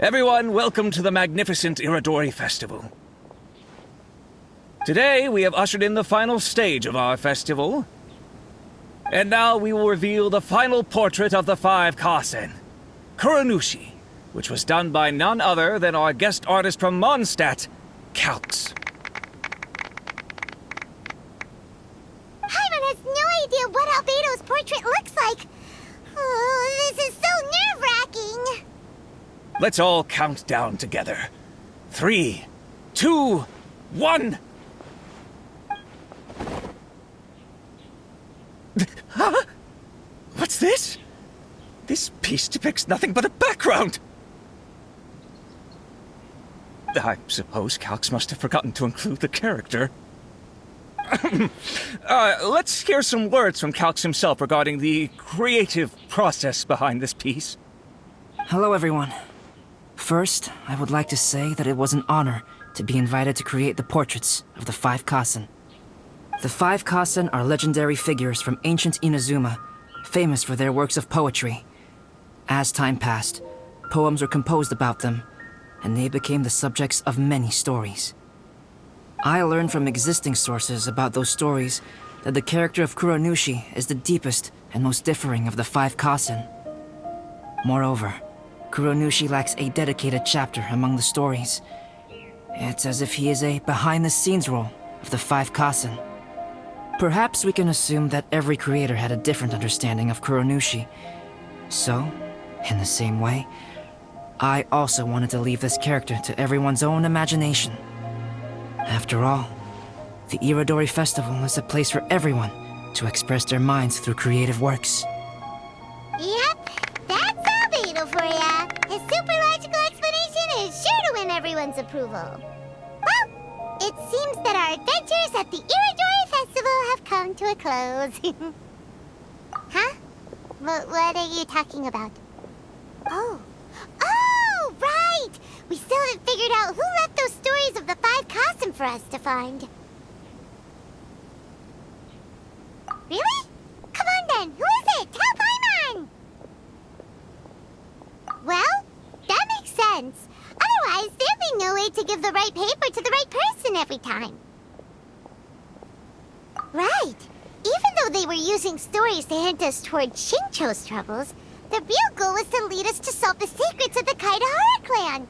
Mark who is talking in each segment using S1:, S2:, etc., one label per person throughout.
S1: Everyone, welcome to the magnificent Iridori Festival. Today, we have ushered in the final stage of our festival. And now we will reveal the final portrait of the five Kasen, Kuronushi, which was done by none other than our guest artist from Mondstadt, Calx.
S2: Paimon has no idea what Albedo's portrait looks like. Oh, this is so nerve-wracking.
S1: Let's all count down together. 3, 2, 1. Huh? What's this? This piece depicts nothing but a background. I suppose Calx must have forgotten to include the character. Let's hear some words from Calx himself regarding the creative process behind this piece.
S3: Hello, everyone. First, I would like to say that it was an honor to be invited to create the portraits of the five Kasen. The five Kasen are legendary figures from ancient Inazuma, famous for their works of poetry. As time passed, poems were composed about them, and they became the subjects of many stories. I learned from existing sources about those stories that the character of Kuronushi is the deepest and most differing of the five Kasen. Moreover, Kuronushi lacks a dedicated chapter among the stories. It's as if he is a behind-the-scenes role of the five Kasen. Perhaps we can assume that every creator had a different understanding of Kuronushi. So, in the same way, I also wanted to leave this character to everyone's own imagination. After all, the Iridori Festival is a place for everyone to express their minds through creative works.
S2: Yep, that's Albedo for ya. His super logical explanation is sure to win everyone's approval. Well, it seems that our adventures at the Iridori Festival have come to a close. Huh? What are you talking about? Oh, right! We still haven't figured out who left those stories of the five Kasen for us to find. Really? Come on then, who is it? Tell Paimon! Well, that makes sense. Otherwise, there'd be no way to give the right paper to the right person every time. Right. Even though they were using stories to hint us toward Shincho's troubles, the real goal was to lead us to solve the secrets of the Kaidahara clan.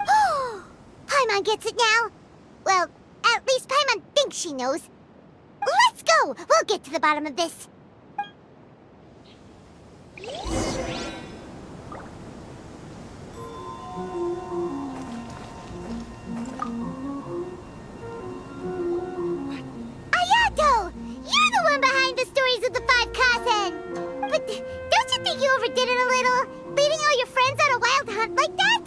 S2: Oh, Paimon gets it now. Well, at least Paimon thinks she knows. Let's go! We'll get to the bottom of this. Ayato! You're the one behind the stories of the five Kasen! But don't you think you overdid it a little? Leading all your friends on a wild hunt like that?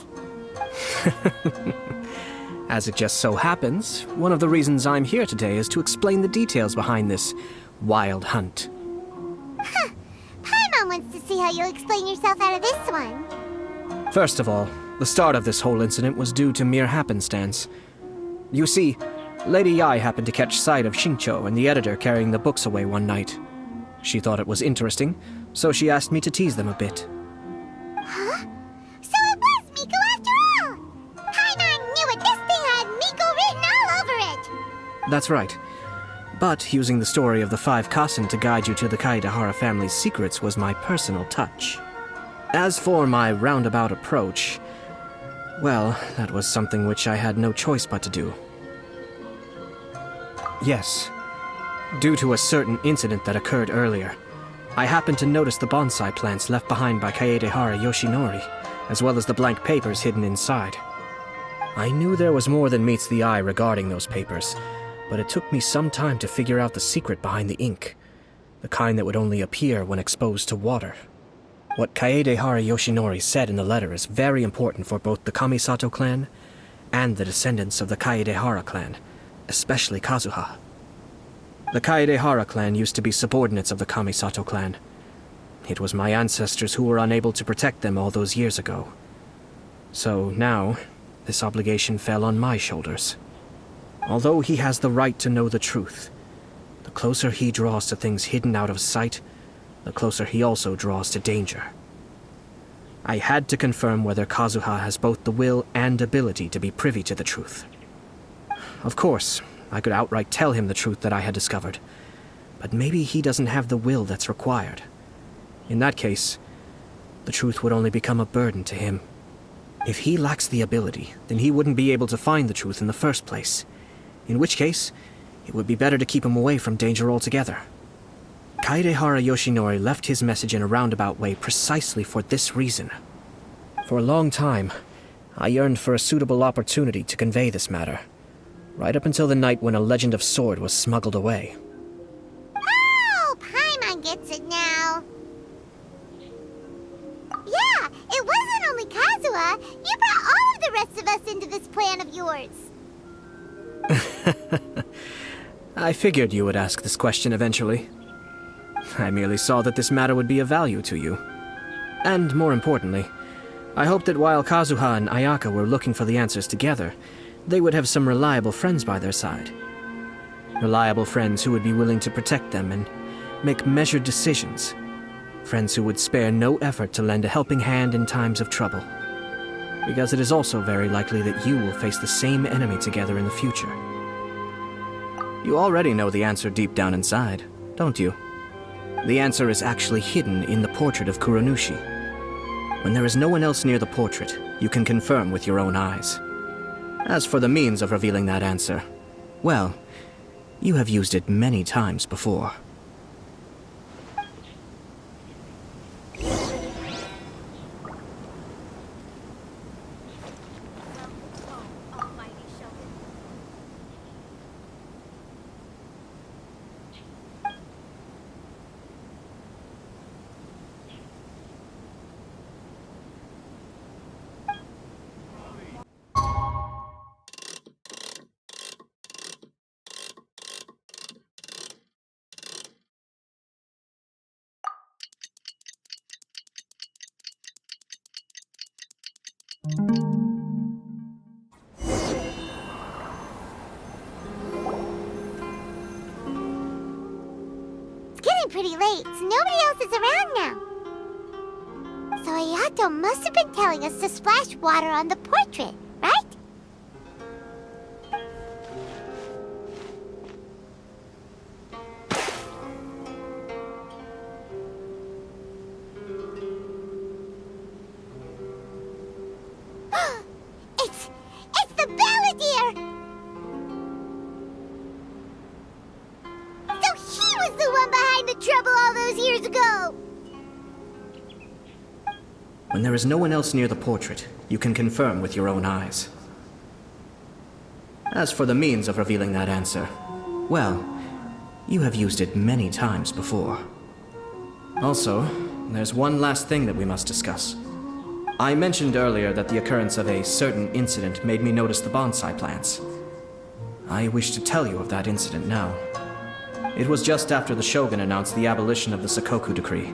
S4: As it just so happens, one of the reasons I'm here today is to explain the details behind this wild hunt.
S2: Huh. Paimon wants to see how you'll explain yourself out of this one.
S4: First of all, the start of this whole incident was due to mere happenstance. You see, Lady Yai happened to catch sight of Shincho and the editor carrying the books away one night. She thought it was interesting, so she asked me to tease them a bit.
S2: Huh? So it was Miko after all! Paimon knew it! This thing had Miko written all over it!
S4: That's right. But using the story of the five Kasen to guide you to the Kaidahara family's secrets was my personal touch. As for my roundabout approach, well, that was something which I had no choice but to do. Yes. Due to a certain incident that occurred earlier, I happened to notice the bonsai plants left behind by Kaedehara Yoshinori, as well as the blank papers hidden inside. I knew there was more than meets the eye regarding those papers, but it took me some time to figure out the secret behind the ink, the kind that would only appear when exposed to water. What Kaedehara Yoshinori said in the letter is very important for both the Kamisato clan and the descendants of the Kaedehara clan, especially Kazuha. The Kaedehara clan used to be subordinates of the Kamisato clan. It was my ancestors who were unable to protect them all those years ago. So now, this obligation fell on my shoulders. Although he has the right to know the truth, the closer he draws to things hidden out of sight, the closer he also draws to danger. I had to confirm whether Kazuha has both the will and ability to be privy to the truth. Of course, I could outright tell him the truth that I had discovered, but maybe he doesn't have the will that's required. In that case, the truth would only become a burden to him. If he lacks the ability, then he wouldn't be able to find the truth in the first place. In which case, it would be better to keep him away from danger altogether. Kaedehara Yoshinori left his message in a roundabout way precisely for this reason. For a long time, I yearned for a suitable opportunity to convey this matter, right up until the night when a legend of sword was smuggled away.
S2: Oh, Paimon gets it now. Yeah, it wasn't only Kazuha. You brought all of the rest of us into this plan of yours.
S4: I figured you would ask this question eventually. I merely saw that this matter would be of value to you. And more importantly, I hoped that while Kazuha and Ayaka were looking for the answers together, they would have some reliable friends by their side. Reliable friends who would be willing to protect them and make measured decisions. Friends who would spare no effort to lend a helping hand in times of trouble. Because it is also very likely that you will face the same enemy together in the future. You already know the answer deep down inside, don't you? The answer is actually hidden in the portrait of Kuranushi. When there is no one else near the portrait, you can confirm with your own eyes. As for the means of revealing that answer, well, you have used it many times before.
S2: It's getting pretty late, so nobody else is around now. So Ayato must have been telling us to splash water on the portrait, right? It's the Balladeer! So he was the one behind the trouble all those years ago!
S4: When there is no one else near the portrait, you can confirm with your own eyes. As for the means of revealing that answer, well, you have used it many times before. Also, there's one last thing that we must discuss. I mentioned earlier that the occurrence of a certain incident made me notice the bonsai plants. I wish to tell you of that incident now. It was just after the Shogun announced the abolition of the Sakoku decree.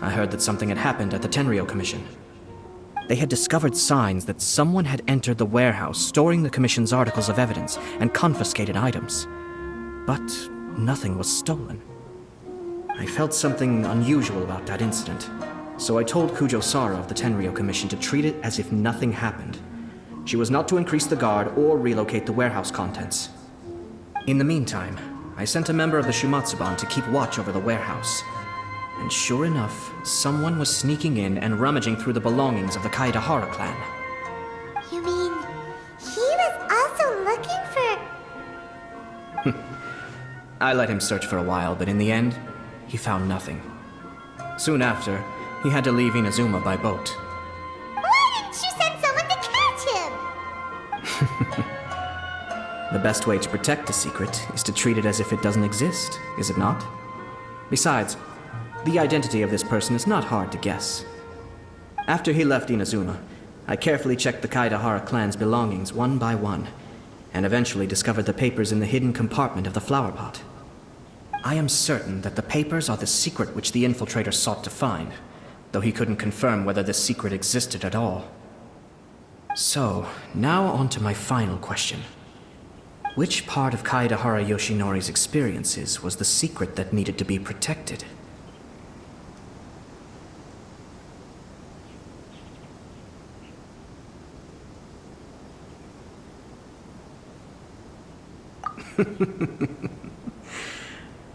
S4: I heard that something had happened at the Tenryou Commission. They had discovered signs that someone had entered the warehouse storing the Commission's articles of evidence and confiscated items. But nothing was stolen. I felt something unusual about that incident, so I told Kujo-Sara of the Tenryou Commission to treat it as if nothing happened. She was not to increase the guard or relocate the warehouse contents. In the meantime, I sent a member of the Shumatsuban to keep watch over the warehouse. And sure enough, someone was sneaking in and rummaging through the belongings of the Kaedehara clan.
S2: You mean, he was also looking for...
S4: I let him search for a while, but in the end, he found nothing. Soon after, he had to leave Inazuma by boat.
S2: Why didn't you send someone to catch him?
S4: The best way to protect a secret is to treat it as if it doesn't exist, is it not? Besides, the identity of this person is not hard to guess. After he left Inazuma, I carefully checked the Kaedehara clan's belongings one by one, and eventually discovered the papers in the hidden compartment of the flower pot. I am certain that the papers are the secret which the infiltrator sought to find, though he couldn't confirm whether this secret existed at all. So, now on to my final question. Which part of Kaedehara Yoshinori's experiences was the secret that needed to be protected?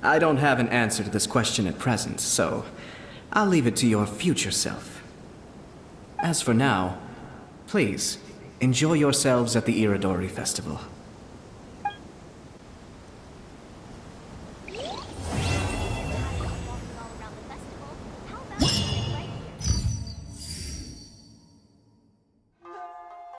S4: I don't have an answer to this question at present, so I'll leave it to your future self. As for now, please, enjoy yourselves at the Iridori Festival.